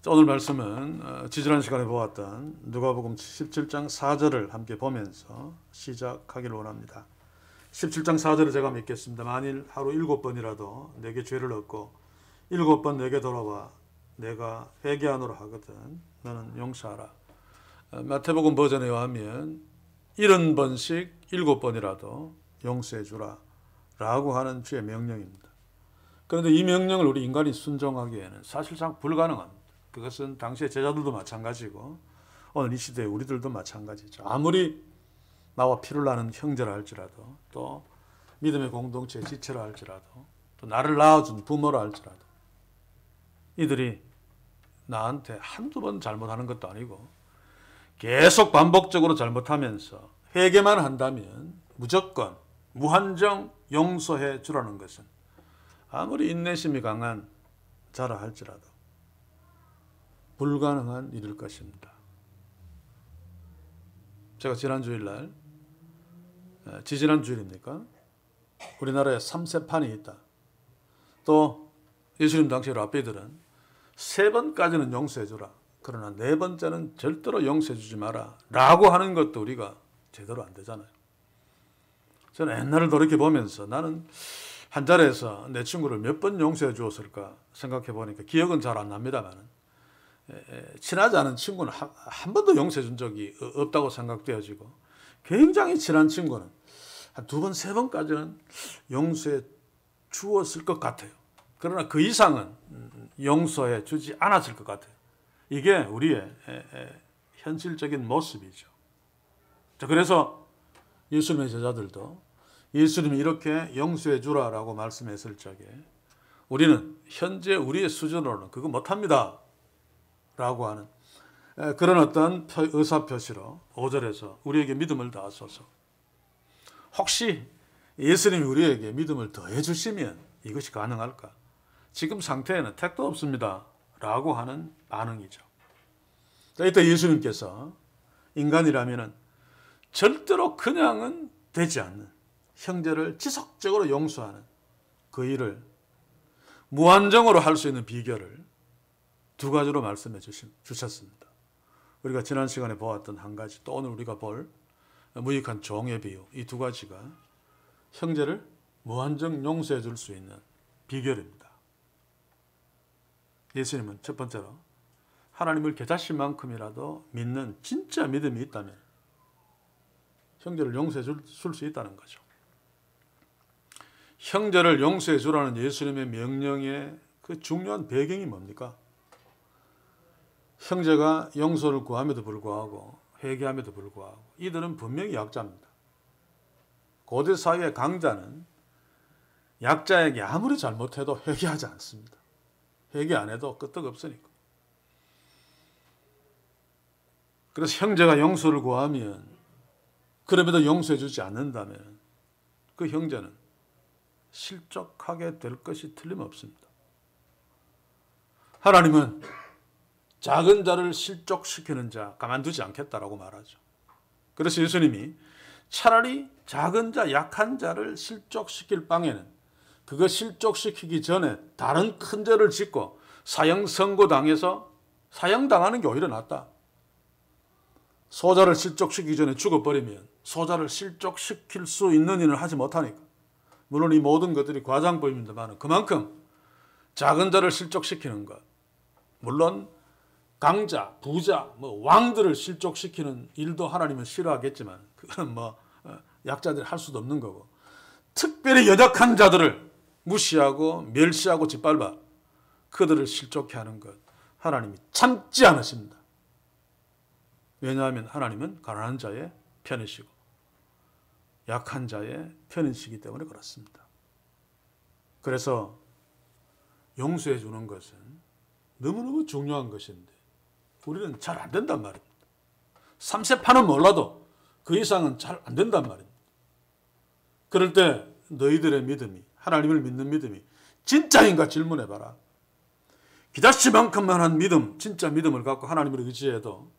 자, 오늘 말씀은 지지난 시간에 보았던 누가복음 17장 4절을 함께 보면서 시작하기를 원합니다. 17장 4절을 제가 믿겠습니다. 만일 하루 7번이라도 내게 죄를 얻고 7번 내게 돌아와 내가 회개하노라 하거든 너는 용서하라. 마태복음 버전에 의하면 70번씩 7번이라도 용서해 주라 라고 하는 주의 명령입니다. 그런데 이 명령을 우리 인간이 순종하기에는 사실상 불가능합니다. 그것은 당시의 제자들도 마찬가지고 오늘 이 시대의 우리들도 마찬가지죠. 아무리 나와 피를 나는 형제라 할지라도 또 믿음의 공동체의 지체라 할지라도 또 나를 낳아준 부모라 할지라도 이들이 나한테 한두 번 잘못하는 것도 아니고 계속 반복적으로 잘못하면서 회개만 한다면 무조건 무한정 용서해 주라는 것은 아무리 인내심이 강한 자라 할지라도 불가능한 일일 것입니다. 제가 지난 주일날, 지지난 주일입니까? 우리나라에 3세판이 있다. 또 예수님 당시 랍비들은 3번까지는 용서해주라. 그러나 4번째는 절대로 용서해주지 마라. 라고 하는 것도 우리가 제대로 안 되잖아요. 저는 옛날을 돌이켜보면서 나는 한 자리에서 내 친구를 몇 번 용서해 주었을까 생각해 보니까 기억은 잘 안 납니다만 친하지 않은 친구는 한 번도 용서해 준 적이 없다고 생각되어지고 굉장히 친한 친구는 한 2번, 3번까지는 용서해 주었을 것 같아요. 그러나 그 이상은 용서해 주지 않았을 것 같아요. 이게 우리의 현실적인 모습이죠. 자, 그래서 예수님의 제자들도 예수님이 이렇게 용서해 주라라고 말씀했을 적에 우리는 현재 우리의 수준으로는 그거 못합니다 라고 하는 그런 어떤 의사표시로 5절에서 우리에게 믿음을 더하소서. 혹시 예수님이 우리에게 믿음을 더해 주시면 이것이 가능할까? 지금 상태에는 택도 없습니다 라고 하는 반응이죠. 이때 예수님께서 인간이라면 절대로 그냥은 되지 않는 형제를 지속적으로 용서하는 그 일을 무한정으로 할 수 있는 비결을 2가지로 말씀해 주셨습니다. 우리가 지난 시간에 보았던 한 가지, 또 오늘 우리가 볼 무익한 종의 비유, 이 2가지가 형제를 무한정 용서해 줄 수 있는 비결입니다. 예수님은 첫 번째로 하나님을 겨자씨만큼이라도 믿는 진짜 믿음이 있다면 형제를 용서해 줄 수 있다는 거죠. 형제를 용서해 주라는 예수님의 명령의 그 중요한 배경이 뭡니까? 형제가 용서를 구함에도 불구하고 회개함에도 불구하고 이들은 분명히 약자입니다. 고대 사회의 강자는 약자에게 아무리 잘못해도 회개하지 않습니다. 회개 안 해도 끄떡없으니까. 그래서 형제가 용서를 구하면 그럼에도 용서해 주지 않는다면 그 형제는 실족하게 될 것이 틀림없습니다. 하나님은 작은 자를 실족시키는 자 가만두지 않겠다라고 말하죠. 그래서 예수님이 차라리 작은 자, 약한 자를 실족시킬 방에는 그거 실족시키기 전에 다른 큰 죄를 짓고 사형 선고당해서 사형당하는 게 오히려 낫다. 소자를 실족시키기 전에 죽어버리면 소자를 실족시킬 수 있는 일을 하지 못하니까. 물론 이 모든 것들이 과장법입니다만 그만큼 작은 자를 실족시키는 것, 물론 강자, 부자, 왕들을 실족시키는 일도 하나님은 싫어하겠지만 그건 약자들이 할 수도 없는 거고 특별히 연약한 자들을 무시하고 멸시하고 짓밟아 그들을 실족해 하는 것 하나님이 참지 않으십니다. 왜냐하면 하나님은 가난한 자의 편이시고 약한 자의 편이시기 때문에 그렇습니다. 그래서 용서해 주는 것은 너무너무 중요한 것인데 우리는 잘 안 된단 말입니다. 3세판은 몰라도 그 이상은 잘 안 된단 말입니다. 그럴 때 너희들의 믿음이, 하나님을 믿는 믿음이 진짜인가 질문해봐라. 기다씨만큼만 한 믿음, 진짜 믿음을 갖고 하나님을 의지해도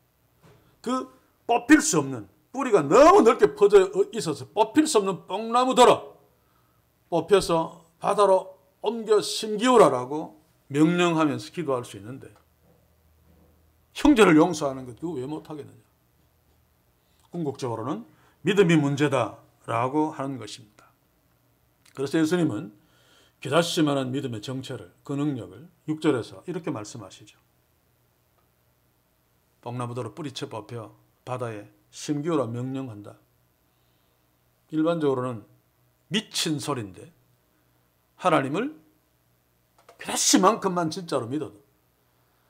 그 뽑힐 수 없는, 뿌리가 너무 넓게 퍼져 있어서 뽑힐 수 없는 뽕나무더러 뽑혀서 바다로 옮겨 심기우라라고 명령하면서 기도할 수 있는데 형제를 용서하는 것 그거 왜 못하겠느냐. 궁극적으로는 믿음이 문제다라고 하는 것입니다. 그래서 예수님은 기다시만한 믿음의 정체를, 그 능력을 6절에서 이렇게 말씀하시죠. 뽕나무도로 뿌리쳐 뽑혀 바다에 심기어라 명령한다. 일반적으로는 미친 소리인데 하나님을 기다시만큼만 진짜로 믿어도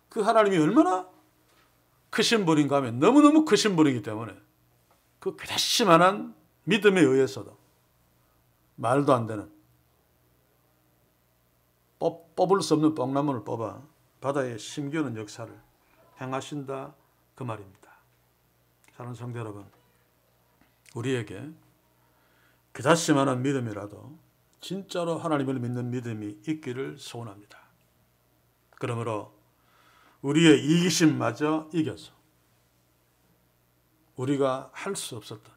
그 하나님이 얼마나 크신 분인가 하면 너무너무 크신 분이기 때문에 그 기다시만한 믿음에 의해서도 말도 안 되는 뽑을 수 없는 뽕나무를 뽑아 바다에 심기우는 역사를 행하신다 그 말입니다. 사랑하는 성도 여러분, 우리에게 그다시만한 믿음이라도 진짜로 하나님을 믿는 믿음이 있기를 소원합니다. 그러므로 우리의 이기심마저 이겨서 우리가 할 수 없었던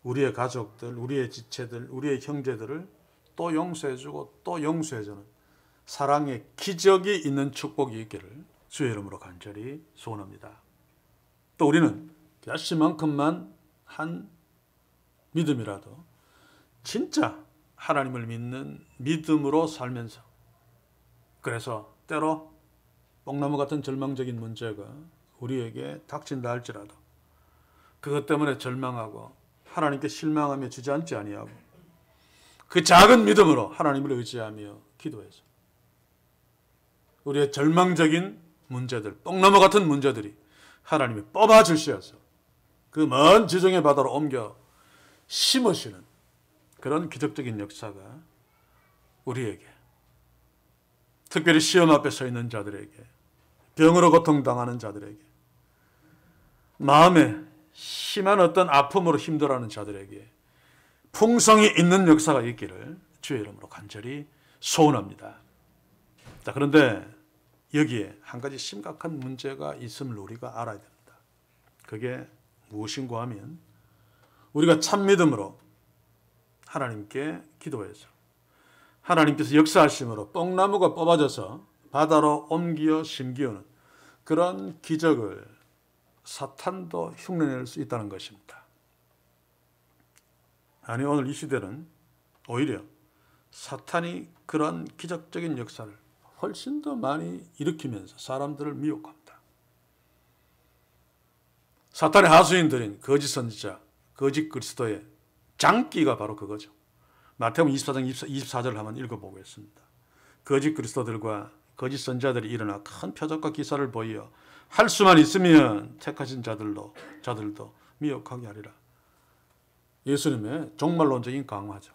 우리의 가족들, 우리의 지체들, 우리의 형제들을 또 용서해주고 또 용서해주는 사랑의 기적이 있는 축복이 있기를 주의 이름으로 간절히 소원합니다. 또 우리는 야시만큼만 한 믿음이라도 진짜 하나님을 믿는 믿음으로 살면서, 그래서 때로 뽕나무 같은 절망적인 문제가 우리에게 닥친다 할지라도 그것 때문에 절망하고 하나님께 실망하며 주저앉지 아니하고 그 작은 믿음으로 하나님을 의지하며 기도해서 우리의 절망적인 문제들, 뽕나무 같은 문제들이 하나님이 뽑아 주셔서 그 먼 지정의 바다로 옮겨 심으시는 그런 기적적인 역사가 우리에게, 특별히 시험 앞에 서 있는 자들에게, 병으로 고통당하는 자들에게, 마음에 심한 어떤 아픔으로 힘들어하는 자들에게 풍성이 있는 역사가 있기를 주의 이름으로 간절히 소원합니다. 자, 그런데 여기에 한 가지 심각한 문제가 있음을 우리가 알아야 됩니다. 그게 무엇인가 하면 우리가 참 믿음으로 하나님께 기도해서 하나님께서 역사하심으로 뽕나무가 뽑아져서 바다로 옮겨 심기우는 그런 기적을 사탄도 흉내낼 수 있다는 것입니다. 아니, 오늘 이 시대는 오히려 사탄이 그런 기적적인 역사를 훨씬 더 많이 일으키면서 사람들을 미혹합니다. 사탄의 하수인들인 거짓 선지자, 거짓 그리스도의 장기가 바로 그거죠. 마태복음 24장 24절을 한번 읽어보겠습니다. 거짓 그리스도들과 거짓 선지자들이 일어나 큰 표적과 기사를 보이어 할 수만 있으면 택하신 자들도 미혹하게 하리라. 예수님의 종말론적인 강화죠.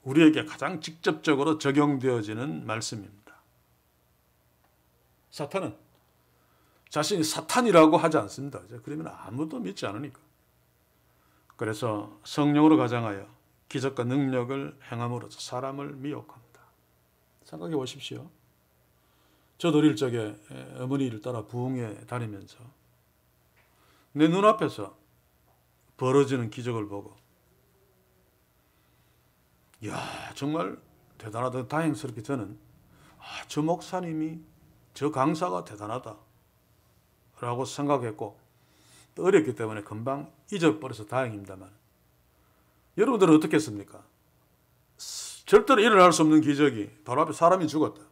우리에게 가장 직접적으로 적용되어지는 말씀입니다. 사탄은 자신이 사탄이라고 하지 않습니다. 그러면 아무도 믿지 않으니까. 그래서 성령으로 가장하여 기적과 능력을 행함으로써 사람을 미혹합니다. 생각해 보십시오. 저도 어릴 적에 어머니를 따라 부흥회 다니면서 내 눈앞에서 벌어지는 기적을 보고 이야, 정말 대단하다, 다행스럽게 저는 저 목사님이, 저 강사가 대단하다 라고 생각했고, 또 어렸기 때문에 금방 잊어버려서 다행입니다만, 여러분들은 어떻겠습니까? 절대로 일어날 수 없는 기적이 바로 앞에 사람이 죽었다.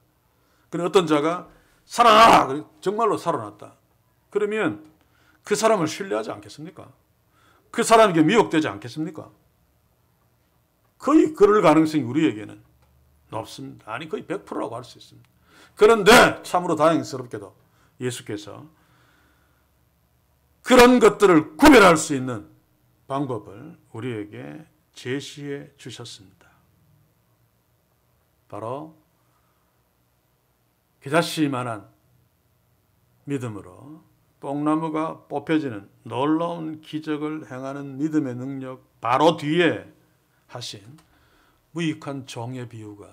그런데 어떤 자가 살아나! 정말로 살아났다. 그러면 그 사람을 신뢰하지 않겠습니까? 그 사람에게 미혹되지 않겠습니까? 거의 그럴 가능성이 우리에게는 높습니다. 아니, 거의 100%라고 할 수 있습니다. 그런데 참으로 다행스럽게도 예수께서 그런 것들을 구별할 수 있는 방법을 우리에게 제시해 주셨습니다. 바로 기다시만한 믿음으로 뽕나무가 뽑혀지는 놀라운 기적을 행하는 믿음의 능력 바로 뒤에 하신 무익한 종의 비유가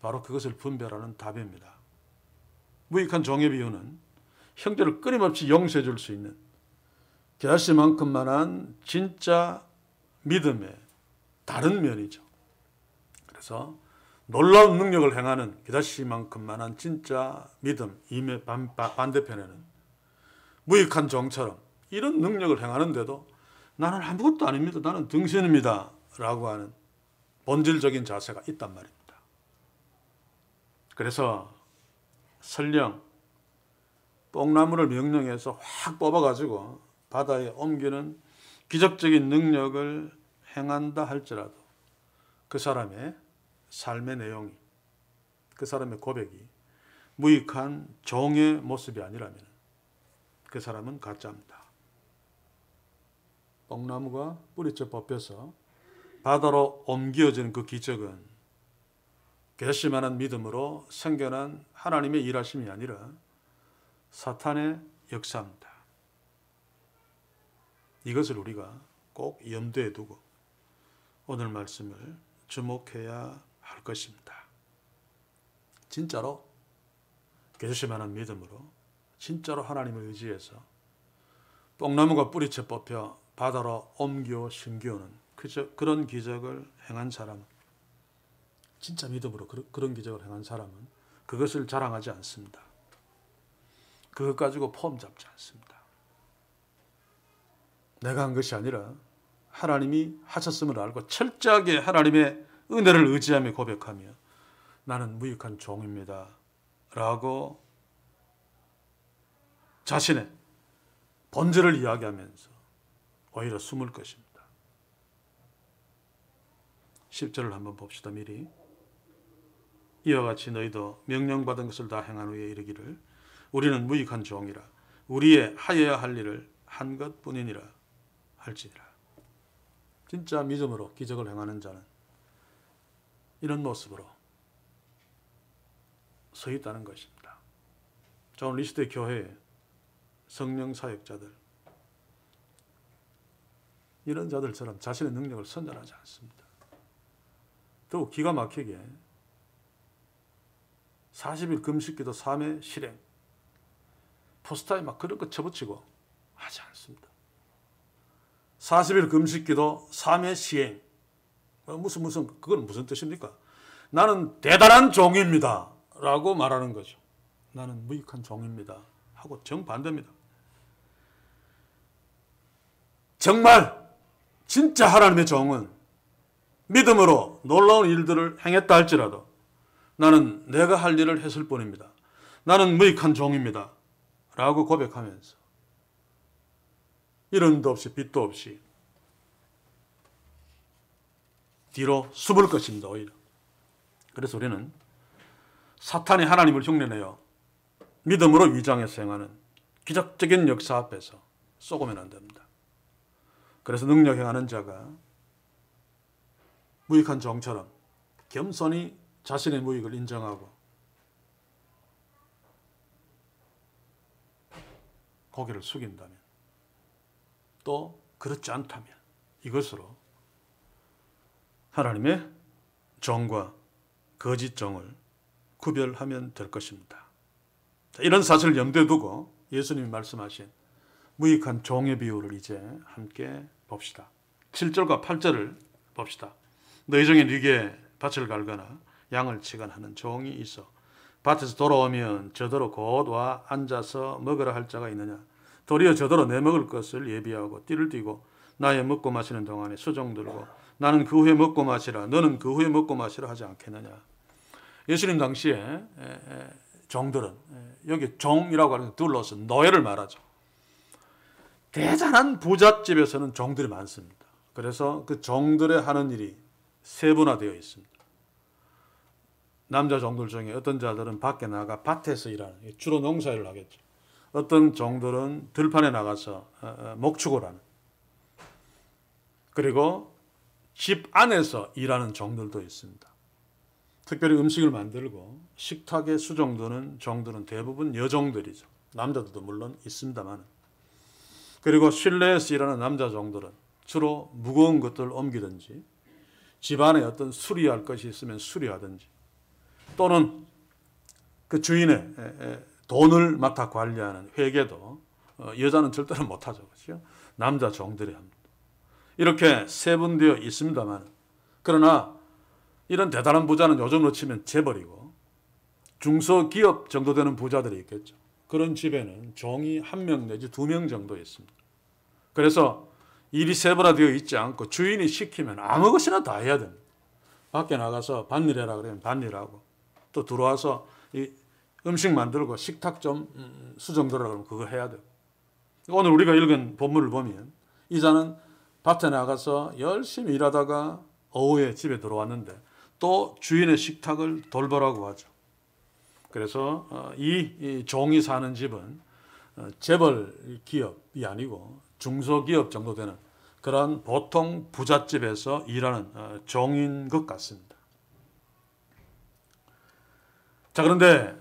바로 그것을 분별하는 답입니다. 무익한 종의 비유는 형제를 끊임없이 용서해 줄 수 있는 기다시만큼만한 진짜 믿음의 다른 면이죠. 그래서 놀라운 능력을 행하는 기다시만큼만한 진짜 믿음, 임의 반대편에는 무익한 종처럼 이런 능력을 행하는데도 나는 아무것도 아닙니다. 나는 등신입니다. 라고 하는 본질적인 자세가 있단 말입니다. 그래서 설령 뽕나무를 명령해서 확 뽑아가지고 바다에 옮기는 기적적인 능력을 행한다 할지라도 그 사람의 삶의 내용이, 그 사람의 고백이 무익한 종의 모습이 아니라면 그 사람은 가짜입니다. 뽕나무가 뿌리째 뽑혀서 바다로 옮겨지는 그 기적은 결심하는 믿음으로 생겨난 하나님의 일하심이 아니라 사탄의 역사입니다. 이것을 우리가 꼭 염두에 두고 오늘 말씀을 주목해야 할 것입니다. 진짜로 결심하는 믿음으로 진짜로 하나님을 의지해서 뽕나무가 뿌리채 뽑혀 바다로 옮겨 심기오는 그런 기적을 행한 사람, 진짜 믿음으로 그런 기적을 행한 사람은 그것을 자랑하지 않습니다. 그것 가지고 폼 잡지 않습니다. 내가 한 것이 아니라 하나님이 하셨음을 알고 철저하게 하나님의 은혜를 의지하며 고백하며 나는 무익한 종입니다. 라고 자신의 본질을 이야기하면서 오히려 숨을 것입니다. 10절을 한번 봅시다. 미리. 이와 같이 너희도 명령받은 것을 다 행한 후에 이르기를 우리는 무익한 종이라 우리의 하여야 할 일을 한 것뿐이니라 할지니라. 진짜 믿음으로 기적을 행하는 자는 이런 모습으로 서 있다는 것입니다. 자, 오늘 이 시대 교회에 성령 사역자들, 이런 자들처럼 자신의 능력을 선전하지 않습니다. 또 기가 막히게 40일 금식기도 3회 실행, 포스터에 막 그런 거 쳐붙이고 하지 않습니다. 40일 금식기도 3회 시행, 그건 무슨 뜻입니까? 나는 대단한 종입니다. 라고 말하는 거죠. 나는 무익한 종입니다. 하고 정반대입니다. 정말 진짜 하나님의 종은 믿음으로 놀라운 일들을 행했다 할지라도 나는 내가 할 일을 했을 뿐입니다. 나는 무익한 종입니다. 라고 고백하면서 이른도 없이 빛도 없이 뒤로 숨을 것입니다. 오히려. 그래서 우리는 사탄이 하나님을 흉내내어 믿음으로 위장해서 행하는 기적적인 역사 앞에서 쏘고면 안 됩니다. 그래서 능력 행하는 자가 무익한 종처럼 겸손히 자신의 무익을 인정하고 고개를 숙인다면, 또 그렇지 않다면 이것으로 하나님의 종과 거짓 종을 구별하면 될 것입니다. 자, 이런 사실을 염두에 두고 예수님이 말씀하신 무익한 종의 비유를 이제 함께 봅시다. 7절과 8절을 봅시다. 너희 중에 네게 밭을 갈거나 양을 치거나 하는 종이 있어 밭에서 돌아오면 저더러 곧 와 앉아서 먹으라 할 자가 있느냐? 도리어 저더러 내 먹을 것을 예비하고 띠를 띠고 나의 먹고 마시는 동안에 수종 들고 나는 그 후에 먹고 마시라 너는 그 후에 먹고 마시라 하지 않겠느냐? 예수님 당시에 종들은, 여기 종이라고 하는 둘러서 노예를 말하죠. 대단한 부잣집에서는 종들이 많습니다. 그래서 그 종들의 하는 일이 세분화되어 있습니다. 남자 종들 중에 어떤 자들은 밖에 나가 밭에서 일하는, 주로 농사일을 하겠죠. 어떤 종들은 들판에 나가서 목축을 하는, 그리고 집 안에서 일하는 종들도 있습니다. 특별히 음식을 만들고 식탁에 수종드는 종들은 대부분 여종들이죠. 남자들도 물론 있습니다만. 그리고 실내에서 일하는 남자 종들은 주로 무거운 것들을 옮기든지 집안에 어떤 수리할 것이 있으면 수리하든지 또는 그 주인의 돈을 맡아 관리하는 회계도 여자는 절대로 못하죠. 그렇죠? 남자 종들이 합니다. 이렇게 세분되어 있습니다만, 그러나 이런 대단한 부자는 요즘으로 치면 재벌이고 중소기업 정도 되는 부자들이 있겠죠. 그런 집에는 종이 1명 내지 2명 정도 있습니다. 그래서 일이 세분화되어 있지 않고 주인이 시키면 아무 것이나 다 해야 됩니다. 밖에 나가서 밭일해라 그러면 밭일하고, 또 들어와서 이 음식 만들고 식탁 좀 수정들어라 그러면 그거 해야 되고. 오늘 우리가 읽은 본문을 보면 이자는 밭에 나가서 열심히 일하다가 오후에 집에 들어왔는데 또 주인의 식탁을 돌보라고 하죠. 그래서 이 종이 사는 집은 재벌 기업이 아니고 중소기업 정도 되는 그런 보통 부잣집에서 일하는 종인 것 같습니다. 자, 그런데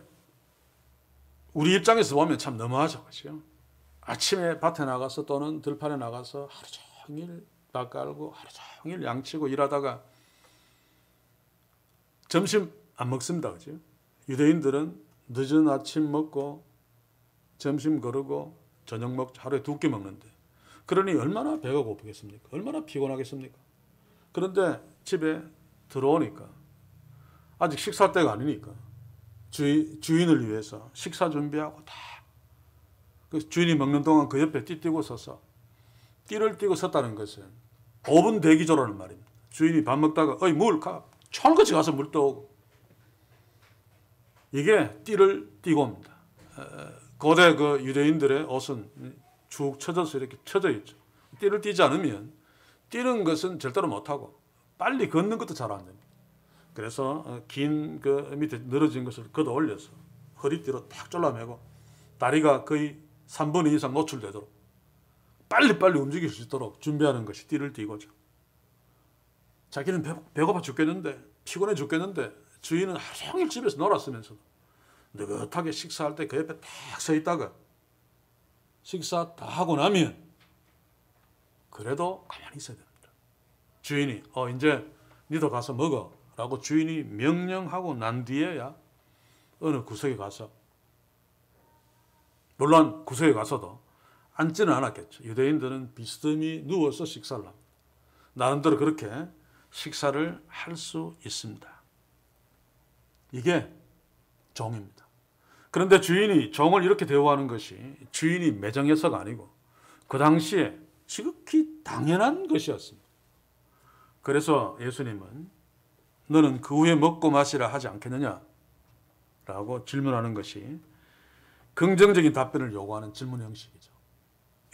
우리 입장에서 보면 참 너무하죠. 그렇죠? 아침에 밭에 나가서 또는 들판에 나가서 하루 종일 밭 깔고 하루 종일 양치고 일하다가 점심 안 먹습니다. 그죠? 유대인들은 늦은 아침 먹고 점심 거르고 저녁 먹고 하루에 2끼 먹는데, 그러니 얼마나 배가 고프겠습니까? 얼마나 피곤하겠습니까? 그런데 집에 들어오니까 아직 식사 때가 아니니까 주인을 위해서 식사 준비하고 다, 그 주인이 먹는 동안 그 옆에 띠뛰고 서서, 띠를 띠고 섰다는 것은 5분 대기조라는 말입니다. 주인이 밥 먹다가 어이 물 가, 철같이 가서 물 떠오고, 이게 띠를 띠고 옵니다. 고대 그 유대인들의 옷은 쭉 쳐져서 이렇게 쳐져 있죠. 띠를 띠지 않으면 뛰는 것은 절대로 못하고 빨리 걷는 것도 잘 안 됩니다. 그래서 긴 그 밑에 늘어진 것을 걷어 올려서 허리띠로 탁 졸라매고 다리가 거의 3분의 2 이상 노출되도록 빨리빨리 움직일 수 있도록 준비하는 것이 띠를 띠고죠. 자기는 배고파 죽겠는데, 피곤해 죽겠는데 주인은 하루 종일 집에서 놀았으면서도 느긋하게 식사할 때 그 옆에 딱 서 있다가 식사 다 하고 나면 그래도 가만히 있어야 됩니다. 주인이 이제 니도 가서 먹어 라고 주인이 명령하고 난 뒤에야 어느 구석에 가서, 물론 구석에 가서도 앉지는 않았겠죠. 유대인들은 비스듬히 누워서 식사를 합니다. 나름대로 그렇게 식사를 할 수 있습니다. 이게 종입니다. 그런데 주인이 종을 이렇게 대우하는 것이 주인이 매정해서가 아니고 그 당시에 지극히 당연한 것이었습니다. 그래서 예수님은 너는 그 후에 먹고 마시라 하지 않겠느냐? 라고 질문하는 것이 긍정적인 답변을 요구하는 질문 형식이죠.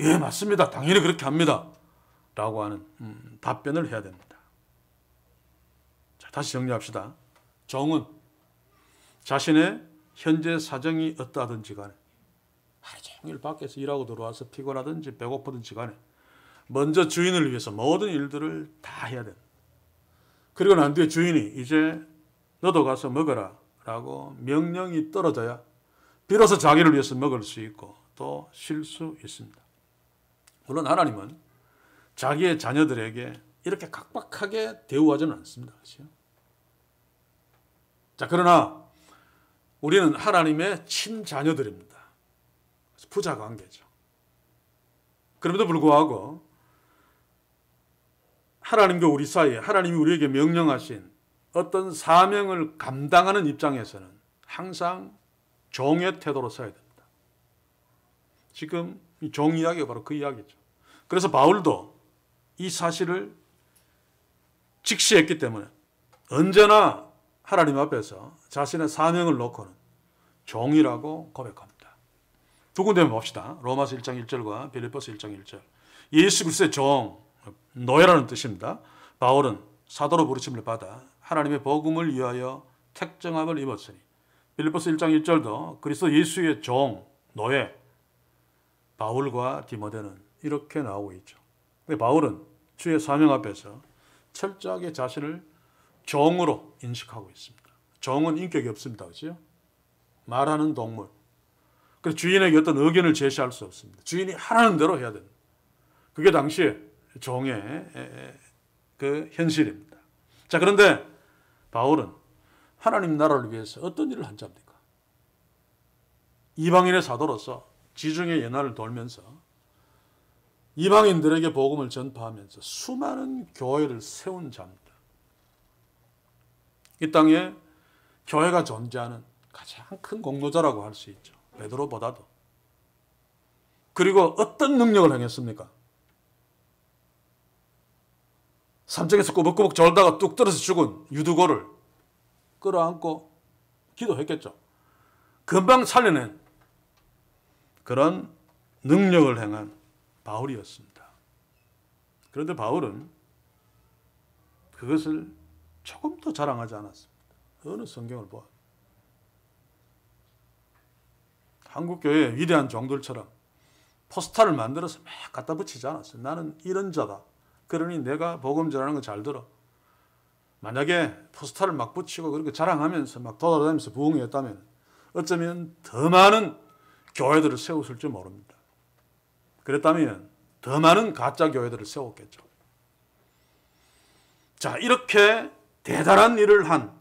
예, 맞습니다. 당연히 그렇게 합니다. 라고 하는 답변을 해야 됩니다. 자, 다시 정리합시다. 종은 자신의 현재 사정이 어떠하든지 간에 하루 종일 밖에서 일하고 들어와서 피곤하든지 배고프든지 간에 먼저 주인을 위해서 모든 일들을 다 해야 된다. 그리고 난 뒤에 주인이 이제 너도 가서 먹어라 라고 명령이 떨어져야 비로소 자기를 위해서 먹을 수 있고 또 쉴 수 있습니다. 물론 하나님은 자기의 자녀들에게 이렇게 각박하게 대우하지는 않습니다. 그렇죠? 자, 그러나 우리는 하나님의 친자녀들입니다. 부자 관계죠. 그럼에도 불구하고 하나님과 우리 사이에 하나님이 우리에게 명령하신 어떤 사명을 감당하는 입장에서는 항상 종의 태도로 서야 됩니다. 지금 이 종 이야기가 바로 그 이야기죠. 그래서 바울도 이 사실을 직시했기 때문에 언제나 하나님 앞에서 자신의 사명을 놓고는 종이라고 고백합니다. 두 군데만 봅시다. 로마서 1장 1절과 빌립보서 1장 1절. 예수 그리스도의 종, 노예라는 뜻입니다. 바울은 사도로 부르심을 받아 하나님의 복음을 위하여 택정함을 입었으니, 빌립보서 1장 1절도 그리스도 예수의 종, 노예, 바울과 디모데는 이렇게 나오고 있죠. 바울은 주의 사명 앞에서 철저하게 자신을 종으로 인식하고 있습니다. 종은 인격이 없습니다. 그렇죠? 말하는 동물. 그래서 주인에게 어떤 의견을 제시할 수 없습니다. 주인이 하라는 대로 해야 됩니다. 그게 당시에 종의 그 현실입니다. 자, 그런데 바울은 하나님 나라를 위해서 어떤 일을 한 자입니까? 이방인의 사도로서 지중해 연안을 돌면서 이방인들에게 복음을 전파하면서 수많은 교회를 세운 자입니다. 이 땅에 교회가 존재하는 가장 큰 공로자라고 할 수 있죠. 베드로보다도. 그리고 어떤 능력을 행했습니까? 삼척에서 꾸벅꾸벅 졸다가 뚝 떨어져 죽은 유두고를 끌어안고 기도했겠죠. 금방 살려낸 그런 능력을 행한 바울이었습니다. 그런데 바울은 그것을 조금도 자랑하지 않았습니다. 어느 성경을 보아. 한국교회의 위대한 종들처럼 포스터를 만들어서 막 갖다 붙이지 않았어요. 나는 이런 자다. 그러니 내가 복음 전하는 거 잘 들어. 만약에 포스터를 막 붙이고 그렇게 자랑하면서 막 돌아다니면서 부흥했다면 어쩌면 더 많은 교회들을 세웠을 줄 모릅니다. 그랬다면 더 많은 가짜 교회들을 세웠겠죠. 자, 이렇게 대단한 일을 한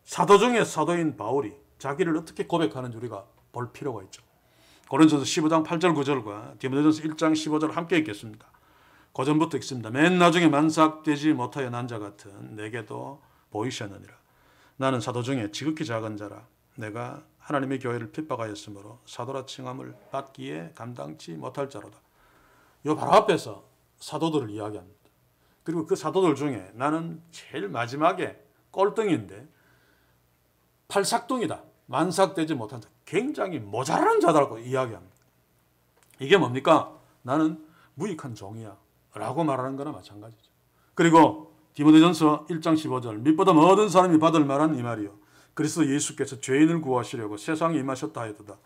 사도 중의 사도인 바울이 자기를 어떻게 고백하는지 우리가 볼 필요가 있죠. 고린도전서 15장 8절 9절과 디모데전서 1장 15절 함께 읽겠습니다. 고전부터 읽습니다. 맨 나중에 만삭되지 못하여 난 자 같은 내게도 보이셨느니라. 나는 사도 중에 지극히 작은 자라. 내가 하나님의 교회를 핍박하였으므로 사도라 칭함을 받기에 감당치 못할 자로다. 요 바로 앞에서 사도들을 이야기합니다. 그리고 그 사도들 중에 나는 제일 마지막에 꼴등인데 팔삭둥이다. 만삭되지 못한 자. 굉장히 모자란 자다라고 이야기합니다. 이게 뭡니까? 나는 무익한 종이야 라고 말하는 거나 마찬가지죠. 그리고 디모데전서 1장 15절 밑보다 모든 사람이 받을 만한 이 말이요 그리스도 예수께서 죄인을 구하시려고 세상에 임하셨다 하였도다.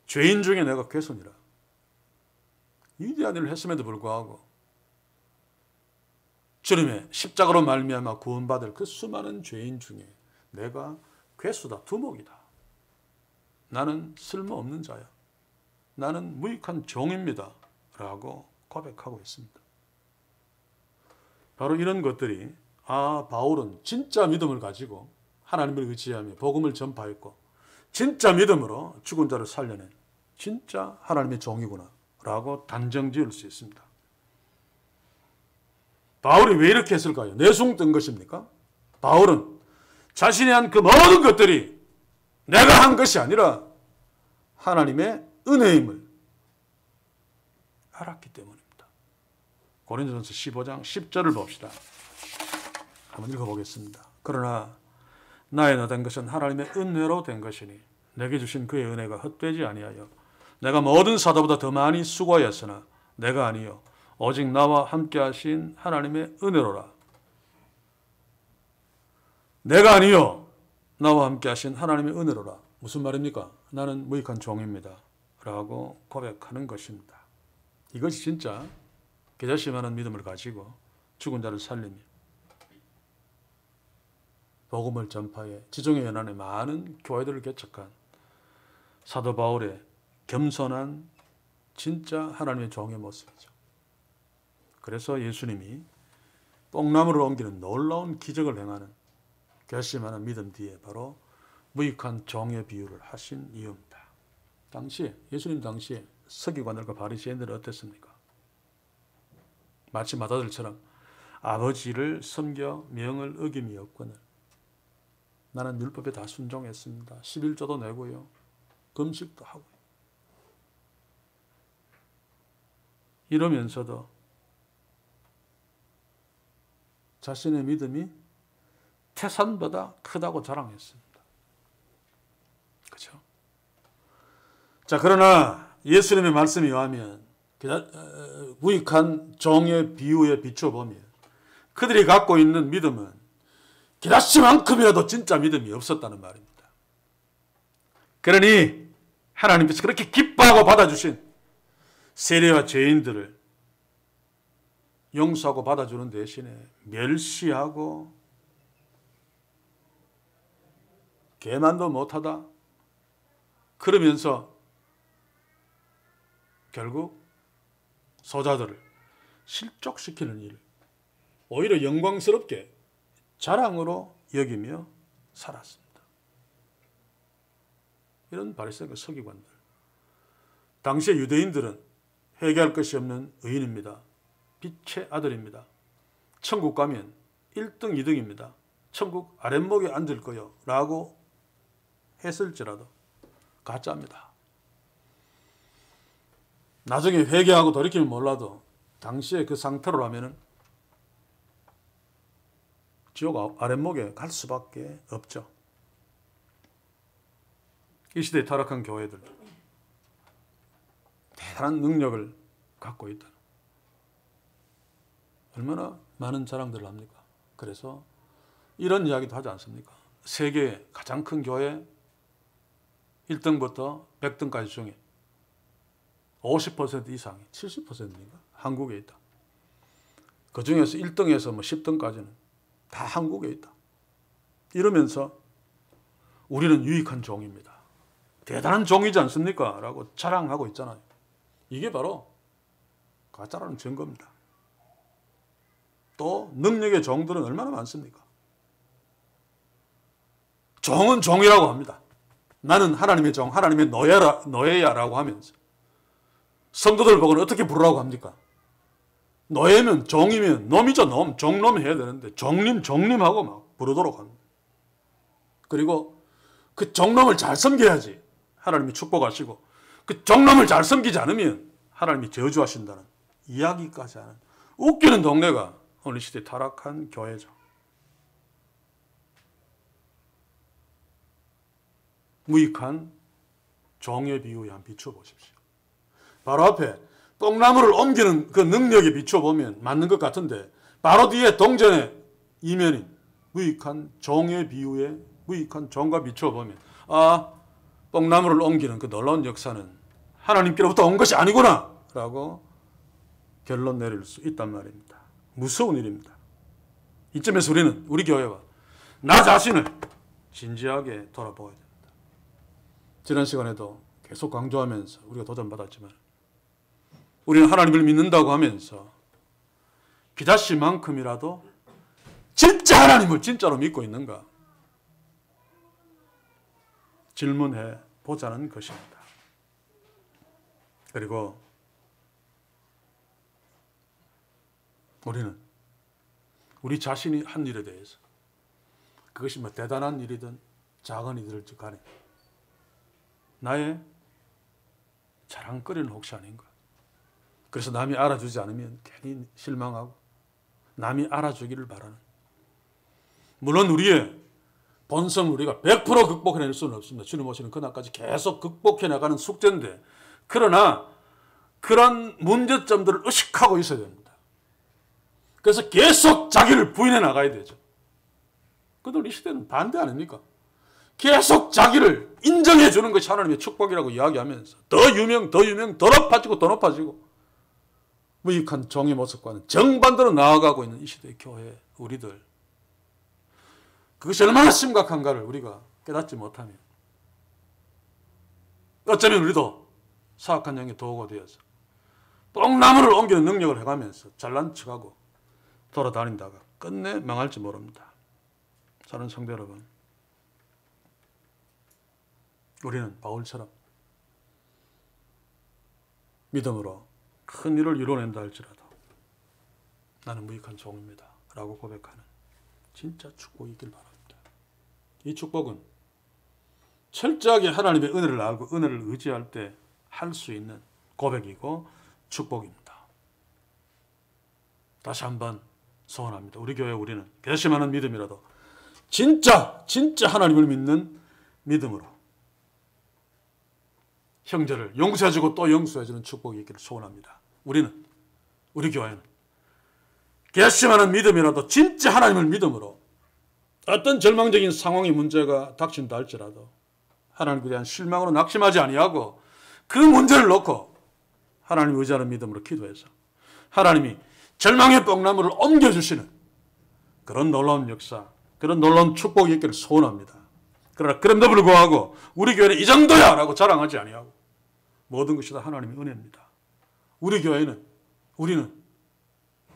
죄인 중에 내가 괴손이라. 위대한 일을 했음에도 불구하고 주님의 십자가로 말미암아 구원받을 그 수많은 죄인 중에 내가 괴수다, 두목이다. 나는 쓸모없는 자야. 나는 무익한 종입니다. 라고 고백하고 있습니다. 바로 이런 것들이 바울은 진짜 믿음을 가지고 하나님을 의지하며 복음을 전파했고 진짜 믿음으로 죽은 자를 살려낸 진짜 하나님의 종이구나 라고 단정 지을 수 있습니다. 바울이 왜 이렇게 했을까요? 내숭 뜬 것입니까? 바울은 자신이 한 그 모든 것들이 내가 한 것이 아니라 하나님의 은혜임을 알았기 때문입니다. 고린도전서 15장 10절을 봅시다. 한번 읽어보겠습니다. 그러나 나의 된 것은 하나님의 은혜로 된 것이니 내게 주신 그의 은혜가 헛되지 아니하여 내가 모든 사도보다 더 많이 수고하였으나 내가 아니요 오직 나와 함께 하신 하나님의 은혜로라. 내가 아니요 나와 함께 하신 하나님의 은혜로라. 무슨 말입니까? 나는 무익한 종입니다. 라고 고백하는 것입니다. 이것이 진짜 겨자씨만한 믿음을 가지고 죽은 자를 살리며 복음을 전파해 지중해 연안에 많은 교회들을 개척한 사도 바울의 겸손한 진짜 하나님의 종의 모습이죠. 그래서 예수님이 뽕나무를 옮기는 놀라운 기적을 행하는 결심하는 믿음 뒤에 바로 무익한 종의 비유를 하신 이유입니다. 예수님 당시에 서기관들과 바리새인들은 어땠습니까? 마치 마다들처럼 아버지를 섬겨 명을 어김이 없거늘 나는 율법에 다 순종했습니다. 11조도 내고요. 금식도 하고요. 이러면서도 자신의 믿음이 태산보다 크다고 자랑했습니다. 그렇죠? 자, 그러나 예수님의 말씀에 의하면 무익한 종의 비유에 비춰보면 그들이 갖고 있는 믿음은 기다씨만큼이라도 진짜 믿음이 없었다는 말입니다. 그러니 하나님께서 그렇게 기뻐하고 받아주신 세례와 죄인들을 용서하고 받아주는 대신에 멸시하고 개만도 못하다 그러면서 결국 소자들을 실족시키는 일, 오히려 영광스럽게 자랑으로 여기며 살았습니다. 이런 바리새인과 서기관들, 당시의 유대인들은 회개할 것이 없는 의인입니다. 빛의 아들입니다. 천국 가면 1등, 2등입니다. 천국 아랫목에 앉을 거요 라고 했을지라도 가짜입니다. 나중에 회개하고 돌이키면 몰라도 당시에 그 상태로라면은 지옥 아랫목에 갈 수밖에 없죠. 이 시대에 타락한 교회들 대단한 능력을 갖고 있다. 얼마나 많은 자랑들을 합니까? 그래서 이런 이야기도 하지 않습니까? 세계 가장 큰 교회 1등부터 100등까지 중에 50% 이상이 70%인가? 한국에 있다. 그 중에서 1등에서 10등까지는 다 한국에 있다. 이러면서 우리는 유익한 종입니다. 대단한 종이지 않습니까? 라고 자랑하고 있잖아요. 이게 바로 가짜라는 증거입니다. 또 능력의 종들은 얼마나 많습니까? 종은 종이라고 합니다. 나는 하나님의 종, 하나님의 노예야라고 하면서 성도들 보고는 어떻게 부르라고 합니까? 노예면 종이면 놈이죠, 놈. 종놈 해야 되는데 종님하고 막 부르도록 합니다. 그리고 그 종놈을 잘 섬겨야지 하나님이 축복하시고 그 종놈을 잘 섬기지 않으면 하나님이 저주하신다는 이야기까지 하는 웃기는 동네가 오늘 시대에 타락한 교회죠. 무익한 종의 비유에 한번 비춰보십시오. 바로 앞에 뽕나무를 옮기는 그 능력에 비춰보면 맞는 것 같은데 바로 뒤에 동전의 이면인 무익한 종의 비유에 무익한 종과 비춰보면 뽕나무를 옮기는 그 놀라운 역사는 하나님께로부터 온 것이 아니구나 라고 결론 내릴 수 있단 말입니다. 무서운 일입니다. 이점에서 우리는 우리 교회와 나 자신을 진지하게 돌아보아야 됩니다. 지난 시간에도 계속 강조하면서 우리가 도전받았지만 우리는 하나님을 믿는다고 하면서 기다씨만큼이라도 진짜 하나님을 진짜로 믿고 있는가 질문해 보자는 것입니다. 그리고 우리는 우리 자신이 한 일에 대해서 그것이 대단한 일이든 작은 일이든 간에 나의 자랑거리는 혹시 아닌가? 그래서 남이 알아주지 않으면 괜히 실망하고 남이 알아주기를 바라는, 물론 우리의 본성 우리가 100% 극복해낼 수는 없습니다. 주님 오시는 그날까지 계속 극복해 나가는 숙제인데, 그러나 그런 문제점들을 의식하고 있어야 됩니다. 그래서 계속 자기를 부인해 나가야 되죠. 그런데 이 시대는 반대 아닙니까? 계속 자기를 인정해 주는 것이 하나님의 축복이라고 이야기하면서 더 유명, 더 높아지고 더 높아지고 무익한 종의 모습과는 정반대로 나아가고 있는 이 시대의 교회 우리들, 그것이 얼마나 심각한가를 우리가 깨닫지 못하면 어쩌면 우리도 사악한 영의 도구가 되어서 뽕나무를 옮기는 능력을 해가면서 잘난 척하고 돌아다닌다가 끝내 망할지 모릅니다. 사랑하는 성도 여러분, 우리는 바울처럼 믿음으로 큰 일을 이뤄낸다 할지라도 나는 무익한 종입니다 라고 고백하는 진짜 축복이 있길 바랍니다. 이 축복은 철저하게 하나님의 은혜를 알고 은혜를 의지할 때 할 수 있는 고백이고 축복입니다. 다시 한번 소원합니다. 우리 교회 우리는 결심하는 믿음이라도 진짜 하나님을 믿는 믿음으로 형제를 용서해주고 또 용서해주는 축복이 있기를 소원합니다. 우리 교회는 결심하는 믿음이라도 진짜 하나님을 믿음으로 어떤 절망적인 상황의 문제가 닥친다 할지라도 하나님에 대한 실망으로 낙심하지 아니하고 그 문제를 놓고 하나님을 의지하는 믿음으로 기도해서 하나님이 절망의 뽕나무를 옮겨주시는 그런 놀라운 역사, 그런 놀라운 축복이 있기를 소원합니다. 그러나 그럼에도 불구하고 우리 교회는 이 정도야 라고 자랑하지 아니하고 모든 것이 다 하나님의 은혜입니다. 우리는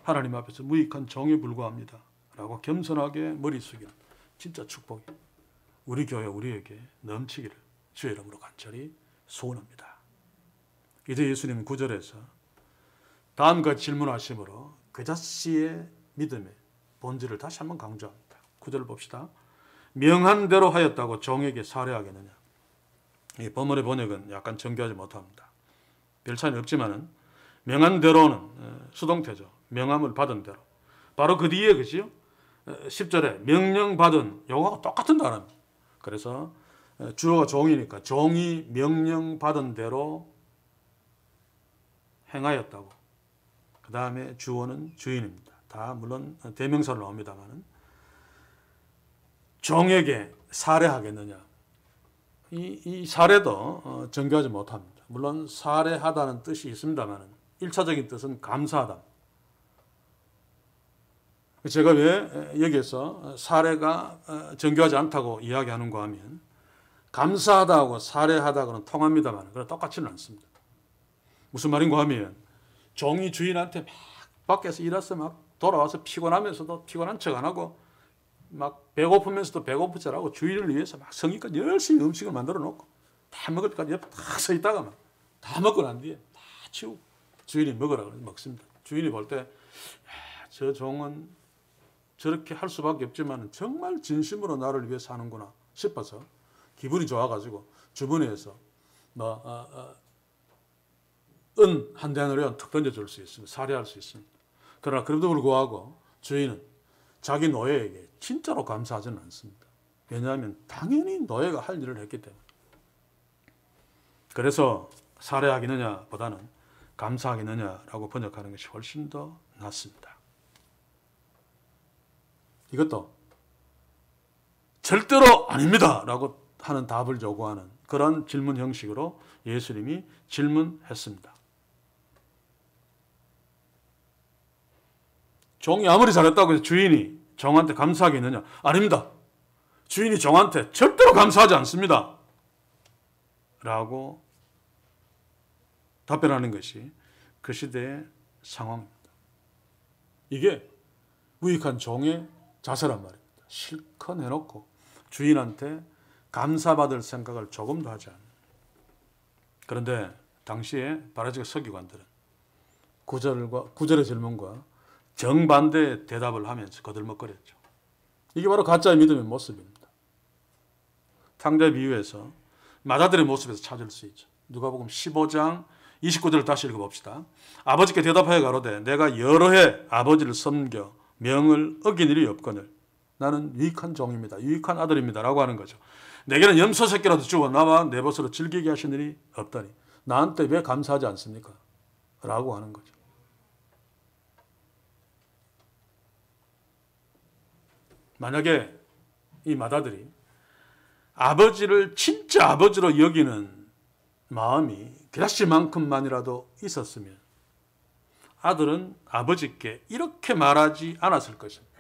하나님 앞에서 무익한 종에 불과합니다 라고 겸손하게 머리 숙이는 진짜 축복이 우리 교회 우리에게 넘치기를 주의 이름으로 간절히 소원합니다. 이제 예수님은 9절에서 다음과 질문하심으로 그 자씨의 믿음의 본질을 다시 한번 강조합니다. 9절을 봅시다. 명한 대로 하였다고 종에게 살해하겠느냐. 이 본문의 번역은 약간 정교하지 못합니다. 별 차이는 없지만은 명한 대로는 수동태죠. 명함을 받은 대로. 바로 그 뒤에 그지요? 10절에 명령받은 요거하고 똑같은 단어입니다. 그래서 주어가 종이니까 종이 명령받은 대로 행하였다고. 그 다음에 주어는 주인입니다. 다 물론 대명사로 나옵니다만 종에게 살해하겠느냐. 이 살해도 정교하지 못합니다. 물론 살해하다는 뜻이 있습니다만 1차적인 뜻은 감사하다. 제가 왜 여기에서 살해가 정교하지 않다고 이야기하는가 하면 감사하다고 살해하다고는 통합니다만 그건 똑같지는 않습니다. 무슨 말인가 하면 종이 주인한테 막 밖에서 일해서 막 돌아와서 피곤하면서도 피곤한 척 안 하고 막 배고프면서도 배고프지 않고 주인을 위해서 막 성의껏 열심히 음식을 만들어 놓고 다 먹을 때까지 옆에 딱 서 있다가 막 다 먹고 난 뒤에 다 치우고 주인이 먹으라 그래서 먹습니다. 주인이 볼 때 저 종은 저렇게 할 수밖에 없지만 정말 진심으로 나를 위해서 하는구나 싶어서 기분이 좋아가지고 주머니에서 은 한 대너리만 툭 던져줄 수 있습니다. 살해할 수 있습니다. 그러나 그럼에도 불구하고 주인은 자기 노예에게 진짜로 감사하지는 않습니다. 왜냐하면 당연히 노예가 할 일을 했기 때문에. 그래서 살해하겠느냐 보다는 감사하겠느냐라고 번역하는 것이 훨씬 더 낫습니다. 이것도 절대로 아닙니다 라고 하는 답을 요구하는 그런 질문 형식으로 예수님이 질문했습니다. 종이 아무리 잘했다고 해서 주인이 종한테 감사하겠느냐? 아닙니다. 주인이 종한테 절대로 감사하지 않습니다. 라고 답변하는 것이 그 시대의 상황입니다. 이게 무익한 종의 자세란 말입니다. 실컷 해놓고 주인한테 감사받을 생각을 조금도 하지 않는. 그런데 당시에 바리새파 서기관들은 구절의 질문과 정반대의 대답을 하면서 거들먹거렸죠. 이게 바로 가짜의 믿음의 모습입니다. 탕자의 비유에서 맏아들의 모습에서 찾을 수 있죠. 누가복음 15장 29절을 다시 읽어봅시다. 아버지께 대답하여 가로되 내가 여러 해 아버지를 섬겨 명을 어긴 일이 없거늘 나는 유익한 종입니다. 유익한 아들입니다. 라고 하는 거죠. 내게는 염소 새끼라도 주어 나와 내 벗으로 즐기게 하신 일이 없다니 나한테 왜 감사하지 않습니까? 라고 하는 거죠. 만약에 이 맏아들이 아버지를 진짜 아버지로 여기는 마음이 그다시만큼만이라도 있었으면 아들은 아버지께 이렇게 말하지 않았을 것입니다.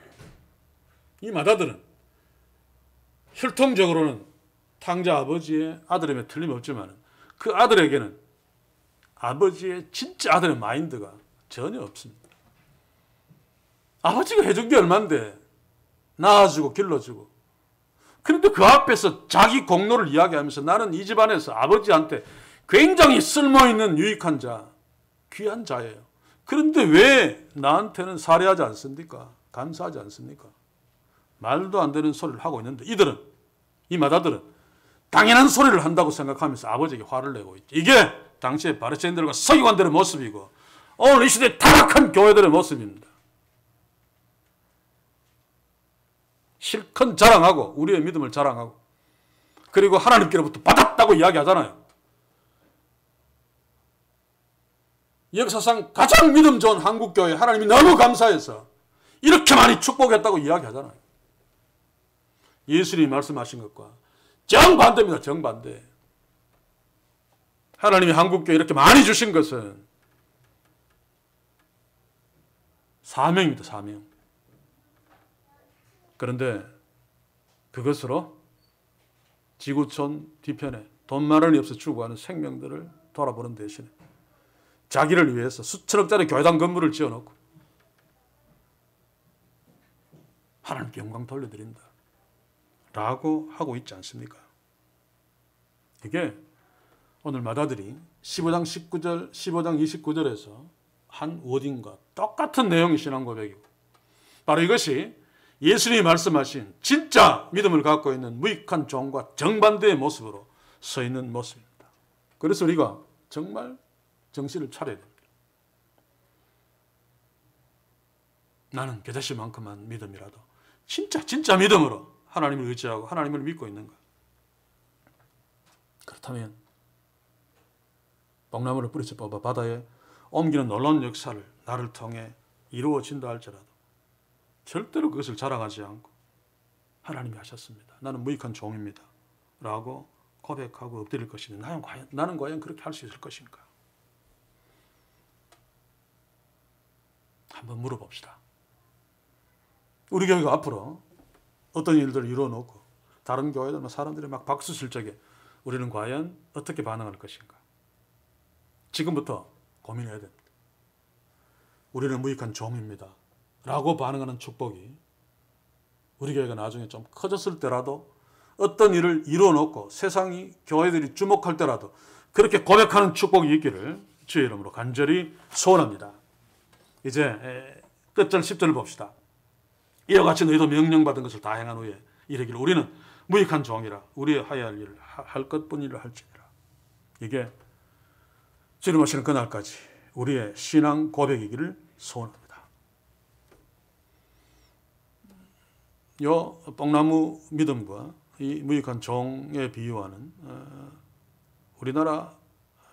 이 맏아들은 혈통적으로는 탕자 아버지의 아들임에 틀림없지만 그 아들에게는 아버지의 진짜 아들의 마인드가 전혀 없습니다. 아버지가 해준 게 얼만데 낳아주고 길러주고 그런데 그 앞에서 자기 공로를 이야기하면서 나는 이 집안에서 아버지한테 굉장히 쓸모있는 유익한 자, 귀한 자예요. 그런데 왜 나한테는 살해하지 않습니까? 감사하지 않습니까? 말도 안 되는 소리를 하고 있는데 이 맏아들은 당연한 소리를 한다고 생각하면서 아버지에게 화를 내고 있죠. 이게 당시의 바리새인들과 서기관들의 모습이고 오늘 이 시대의 타락한 교회들의 모습입니다. 실컷 자랑하고 우리의 믿음을 자랑하고 그리고 하나님께로부터 받았다고 이야기하잖아요. 역사상 가장 믿음 좋은 한국교회 하나님이 너무 감사해서 이렇게 많이 축복했다고 이야기하잖아요. 예수님이 말씀하신 것과 정반대입니다. 정반대. 하나님이 한국교회 이렇게 많이 주신 것은 사명입니다. 사명. 그런데 그것으로 지구촌 뒤편에 돈 많으니 없어 죽어가는 생명들을 돌아보는 대신에 자기를 위해서 수천억짜리 교회당 건물을 지어놓고 하나님께 영광 돌려드린다 라고 하고 있지 않습니까? 이게 오늘 맏아들이 15장 19절, 15장 29절에서 한 워딩과 똑같은 내용의 신앙 고백이고 바로 이것이 예수님이 말씀하신 진짜 믿음을 갖고 있는 무익한 종과 정반대의 모습으로 서 있는 모습입니다. 그래서 우리가 정말 정신을 차려야 됩니다. 나는 겨자씨만큼만 믿음이라도 진짜 믿음으로 하나님을 의지하고 하나님을 믿고 있는가? 그렇다면 뽕나무를 뿌리쳐 뽑아 바다에 옮기는 놀라운 역사를 나를 통해 이루어진다 할지라도 절대로 그것을 자랑하지 않고 하나님이 하셨습니다. 나는 무익한 종입니다. 라고 고백하고 엎드릴 것인데 나는 과연 그렇게 할 수 있을 것인가? 한번 물어봅시다. 우리 교회가 앞으로 어떤 일들을 이루어놓고 다른 교회들 사람들이 막 박수 칠 적에 우리는 과연 어떻게 반응할 것인가? 지금부터 고민해야 됩니다. 우리는 무익한 종입니다. 라고 반응하는 축복이 우리 교회가 나중에 좀 커졌을 때라도 어떤 일을 이루어놓고 세상이 교회들이 주목할 때라도 그렇게 고백하는 축복이 있기를 주의 이름으로 간절히 소원합니다. 이제 끝절 10절을 봅시다. 이와 같이 너희도 명령받은 것을 다 행한 후에 이르기를 우리는 무익한 종이라 우리의 하여야 할 일을 할 것뿐이라 할지니라. 이게 주님 오시는 그날까지 우리의 신앙 고백이기를 소원합니다. 요 뽕나무 믿음과 이 무익한 종에 비유하는 우리나라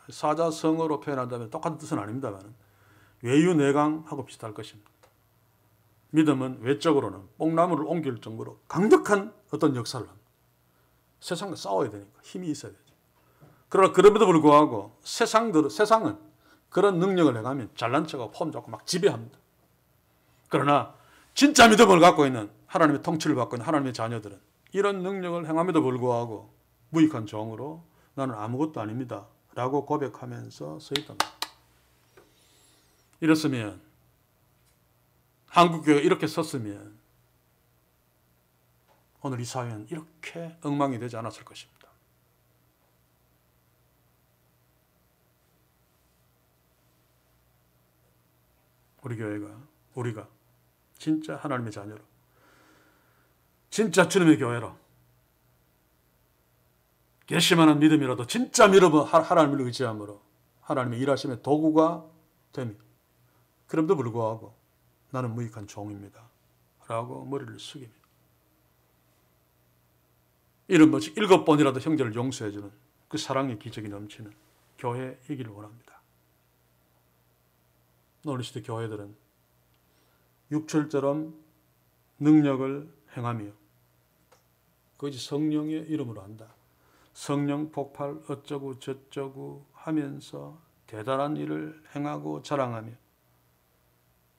사자성어로 표현한다면 똑같은 뜻은 아닙니다만 외유내강하고 비슷할 것입니다. 믿음은 외적으로는 뽕나무를 옮길 정도로 강력한 어떤 역사를 합니다. 세상과 싸워야 되니까 힘이 있어야 되죠. 그러나 그럼에도 불구하고 세상은 그런 능력을 행하면 잘난 척하고 폼 잡고 막 지배합니다. 그러나 진짜 믿음을 갖고 있는 하나님의 통치를 받고 있는 하나님의 자녀들은 이런 능력을 행함에도 불구하고 무익한 종으로 나는 아무것도 아닙니다. 라고 고백하면서 서 있답니다. 이렇으면 한국교회가 이렇게 섰으면 오늘 이 사회는 이렇게 엉망이 되지 않았을 것입니다. 우리가 진짜 하나님의 자녀로 진짜 주님의 교회로 괘씸한 믿음이라도 진짜 믿음으로 하나님을 의지함으로 하나님의 일하심의 도구가 됩니다. 그럼에도 불구하고 나는 무익한 종입니다. 라고 머리를 숙입니다. 이런 것이 7번이라도 형제를 용서해주는 그 사랑의 기적이 넘치는 교회이기를 원합니다. 오늘 시대 교회들은 육철처럼 능력을 행하며 그것이 성령의 이름으로 한다. 성령 폭발 어쩌고 저쩌고 하면서 대단한 일을 행하고 자랑하며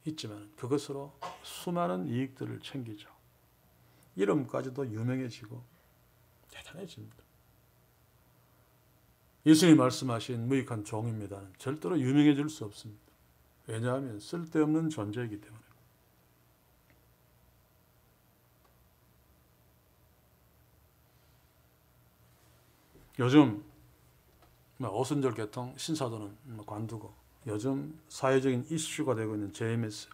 있지만 그것으로 수많은 이익들을 챙기죠. 이름까지도 유명해지고 대단해집니다. 예수님이 말씀하신 무익한 종입니다는 절대로 유명해질 수 없습니다. 왜냐하면 쓸데없는 존재이기 때문에. 요즘 오순절 개통 신사도는 관두고 요즘 사회적인 이슈가 되고 있는 JMS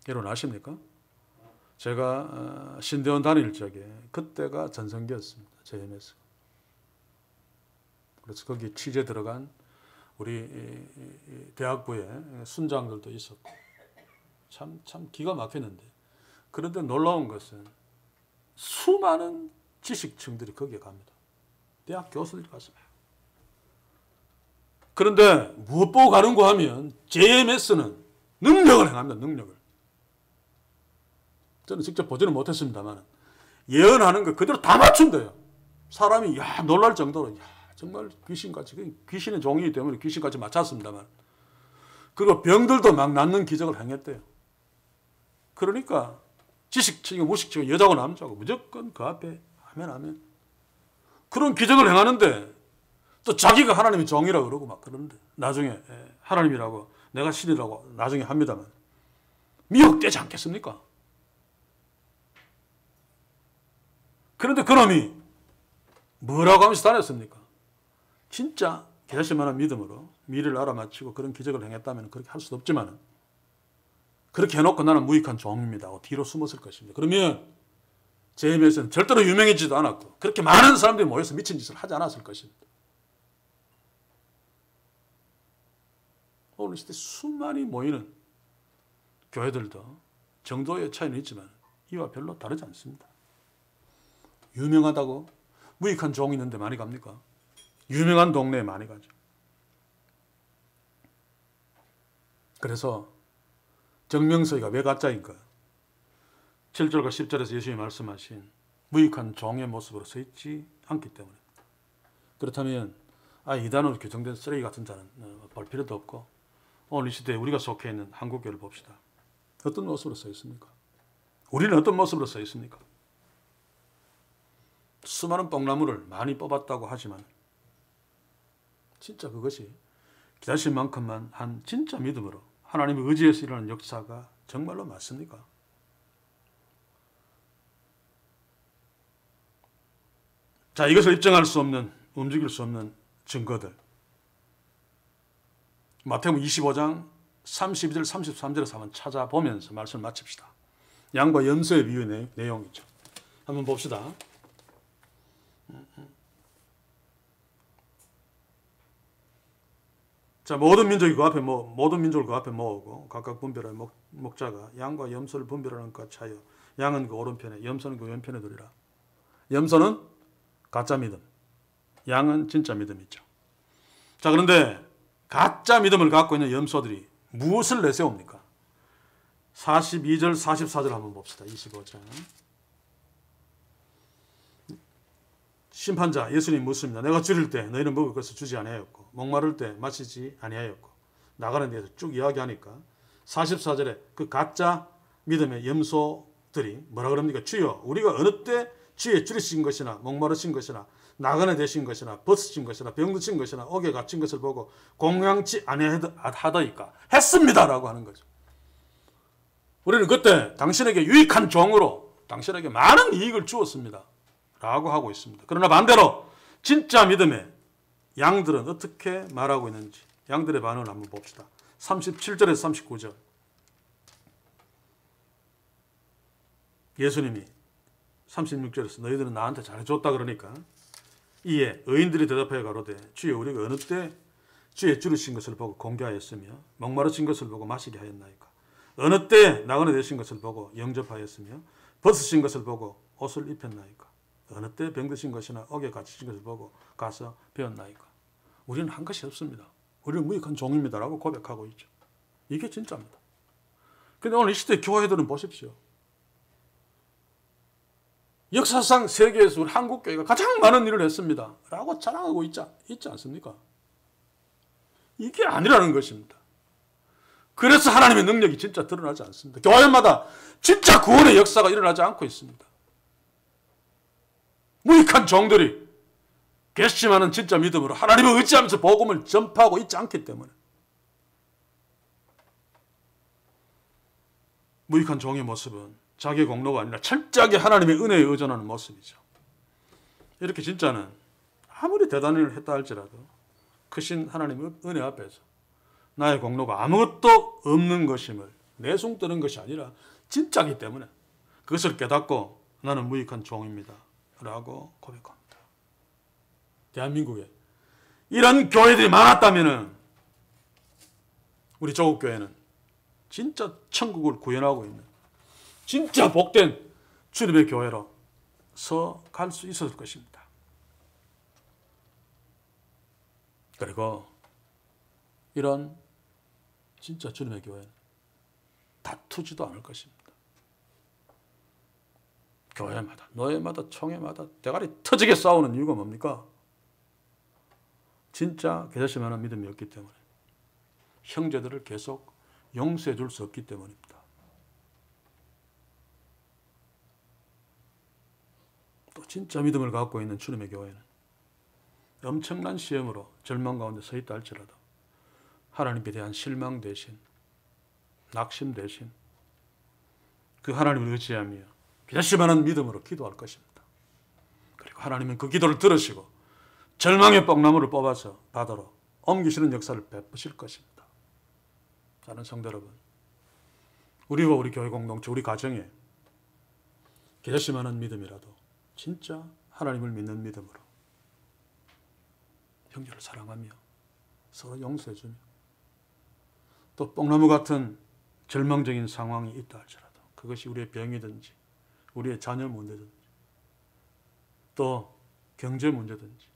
여러분 아십니까? 제가 신대원 다닐 적에 그때가 전성기였습니다. JMS가. 그래서 거기 취재 들어간 우리 대학부의 순장들도 있었고 참 기가 막히는데 그런데 놀라운 것은 수많은 지식층들이 거기에 갑니다. 대학 교수들이 갔어요. 그런데 무엇 보고 가는가 하면 JMS는 능력을 행합니다. 능력을. 저는 직접 보지는 못했습니다만 예언하는 거 그대로 다 맞춘대요. 사람이 놀랄 정도로 정말 귀신같이 귀신의 종이기 때문에 귀신같이 맞췄습니다만 그리고 병들도 막 낫는 기적을 행했대요. 그러니까 지식층이고 무식층이고 여자고 남자고 무조건 그 앞에 하면 그런 기적을 행하는데 또 자기가 하나님의 종이라고 그러고 막 그러는데 나중에 하나님이라고 내가 신이라고 나중에 합니다만 미혹되지 않겠습니까? 그런데 그놈이 뭐라고 하면서 다녔습니까? 진짜 겨자씨만한 믿음으로 미래를 알아맞히고 그런 기적을 행했다면 그렇게 할 수도 없지만 그렇게 해놓고 나는 무익한 종입니다 하고 뒤로 숨었을 것입니다. 그러면 제 입에서는 절대로 유명해지지도 않았고 그렇게 많은 사람들이 모여서 미친 짓을 하지 않았을 것입니다. 오늘 시대 수많이 모이는 교회들도 정도의 차이는 있지만 이와 별로 다르지 않습니다. 유명하다고 무익한 종이 있는데 많이 갑니까? 유명한 동네에 많이 가죠. 그래서 정명서기가 왜 가짜인가? 7절과 10절에서 예수님이 말씀하신 무익한 종의 모습으로 서 있지 않기 때문에. 그렇다면 이단으로 규정된 쓰레기 같은 자는 볼 필요도 없고 오늘 이 시대에 우리가 속해 있는 한국교회를 봅시다. 어떤 모습으로 서 있습니까? 우리는 어떤 모습으로 서 있습니까? 수많은 뽕나무를 많이 뽑았다고 하지만 진짜 그것이 기다릴 만큼만 한 진짜 믿음으로 하나님의 의지에서 일어나는 역사가 정말로 맞습니까? 자, 이것을 입증할 수 없는, 움직일 수 없는 증거들. 마태복음 25장 32절, 33절에서 한번 찾아보면서 말씀을 마칩시다. 양과 염소의 비유의 내용이죠. 한번 봅시다. 자, 모든 민족을 그 앞에 모으고 각각 분별하여 목자가 양과 염소를 분별하는 것 차여 양은 그 오른편에 염소는 그 왼편에 두리라. 염소는 가짜 믿음, 양은 진짜 믿음이죠. 자, 그런데 가짜 믿음을 갖고 있는 염소들이 무엇을 내세웁니까? 42절, 44절 한번 봅시다. 25장. 심판자 예수님 묻습니다. 내가 줄일 때 너희는 먹을 것을 주지 아니하였고 목마를 때 마시지 아니하였고 나가는 데서 쭉 이야기하니까 44절에 그 가짜 믿음의 염소들이 뭐라 그럽니까? 주여 우리가 어느 때 주에 줄이신 것이나 목마르신 것이나 나그네 되신 것이나 벗으신 것이나 병드신 것이나 옥에 갇힌 것을 보고 공양치 아니하더이까 했습니다라고 하는 거죠. 우리는 그때 당신에게 유익한 종으로 당신에게 많은 이익을 주었습니다 라고 하고 있습니다. 그러나 반대로 진짜 믿음의 양들은 어떻게 말하고 있는지 양들의 반응을 한번 봅시다. 37절에서 39절. 예수님이 36절에서 너희들은 나한테 잘해줬다 그러니까 이에 의인들이 대답하여 가로되 주여 우리가 어느 때 주의 줄이신 것을 보고 공개하였으며 목마르신 것을 보고 마시게 하였나이까. 어느 때 나그네 되신 것을 보고 영접하였으며 벗으신 것을 보고 옷을 입혔나이까. 어느 때 병드신 것이나 옥에 갇히신 것을 보고 가서 배웠나이까. 우리는 한 것이 없습니다. 우리는 무익한 종입니다라고 고백하고 있죠. 이게 진짜입니다. 그런데 오늘 이 시대 교회들은 보십시오. 역사상 세계에서 우리 한국교회가 가장 많은 일을 했습니다 라고 자랑하고 있지 않습니까? 이게 아니라는 것입니다. 그래서 하나님의 능력이 진짜 드러나지 않습니다. 교회마다 진짜 구원의 역사가 일어나지 않고 있습니다. 무익한 종들이 괘씸하는 진짜 믿음으로 하나님을 의지하면서 복음을 전파하고 있지 않기 때문에 무익한 종의 모습은 자기의 공로가 아니라 철저하게 하나님의 은혜에 의존하는 모습이죠. 이렇게 진짜는 아무리 대단한 일을 했다 할지라도 크신 하나님의 은혜 앞에서 나의 공로가 아무것도 없는 것임을 내숭 떠는 것이 아니라 진짜이기 때문에 그것을 깨닫고 나는 무익한 종입니다 라고 고백합니다. 대한민국에 이런 교회들이 많았다면 우리 조국교회는 진짜 천국을 구현하고 있는 진짜 복된 주님의 교회로서 갈 수 있었을 것입니다. 그리고 이런 진짜 주님의 교회는 다투지도 않을 것입니다. 교회마다, 노예마다, 총회마다 대가리 터지게 싸우는 이유가 뭡니까? 진짜 개자심하는 믿음이 없기 때문에 형제들을 계속 용서해 줄 수 없기 때문입니다. 또 진짜 믿음을 갖고 있는 주님의 교회는 엄청난 시험으로 절망 가운데 서 있다 할지라도 하나님에 대한 실망 대신 낙심 대신 그 하나님을 의지하며 개자심하는 믿음으로 기도할 것입니다. 그리고 하나님은 그 기도를 들으시고 절망의 뽕나무를 뽑아서 바다로 옮기시는 역사를 베푸실 것입니다. 사랑하는 성도 여러분, 우리와 우리 교회 공동체, 우리 가정에 개자씨만한 믿음이라도 진짜 하나님을 믿는 믿음으로 형제를 사랑하며 서로 용서해주며 또 뽕나무 같은 절망적인 상황이 있다 할지라도 그것이 우리의 병이든지 우리의 자녀 문제든지 또 경제 문제든지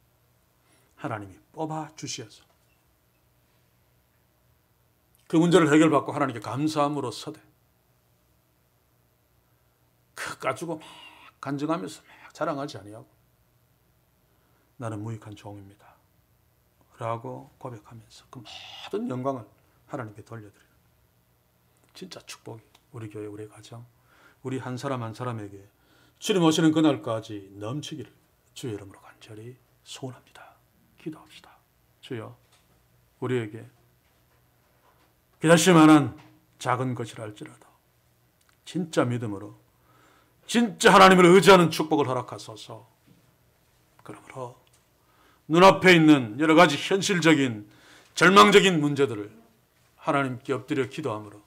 하나님이 뽑아 주시어서 그 문제를 해결받고 하나님께 감사함으로 서되 그 가지고 막 간증하면서 막 자랑하지 아니하고 나는 무익한 종입니다 라고 고백하면서 그 모든 영광을 하나님께 돌려드리는 진짜 축복이 우리 교회, 우리 가정, 우리 한 사람 한 사람에게 주님 오시는 그날까지 넘치기를 주의 이름으로 간절히 소원합니다. 기도합시다. 주여, 우리에게 기다실만한 작은 것이라 할지라도 진짜 믿음으로 진짜 하나님을 의지하는 축복을 허락하소서. 그러므로 눈앞에 있는 여러 가지 현실적인 절망적인 문제들을 하나님께 엎드려 기도함으로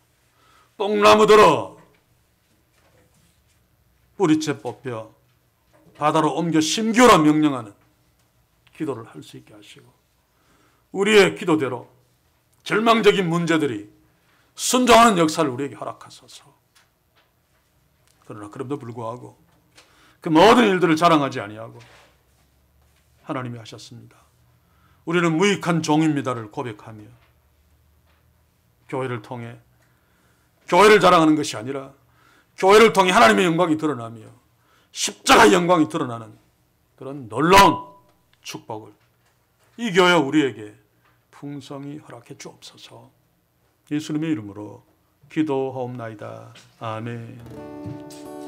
뽕나무들어 뿌리채 뽑혀 바다로 옮겨 심겨라 명령하는 기도를 할 수 있게 하시고 우리의 기도대로 절망적인 문제들이 순종하는 역사를 우리에게 허락하소서. 그러나 그럼에도 불구하고 그 모든 일들을 자랑하지 아니하고 하나님이 하셨습니다. 우리는 무익한 종입니다를 고백하며 교회를 통해 교회를 자랑하는 것이 아니라 교회를 통해 하나님의 영광이 드러나며 십자가의 영광이 드러나는 그런 놀라운 축복을 이 교회 우리에게 풍성히 허락해 주옵소서. 예수님의 이름으로 기도하옵나이다. 아멘.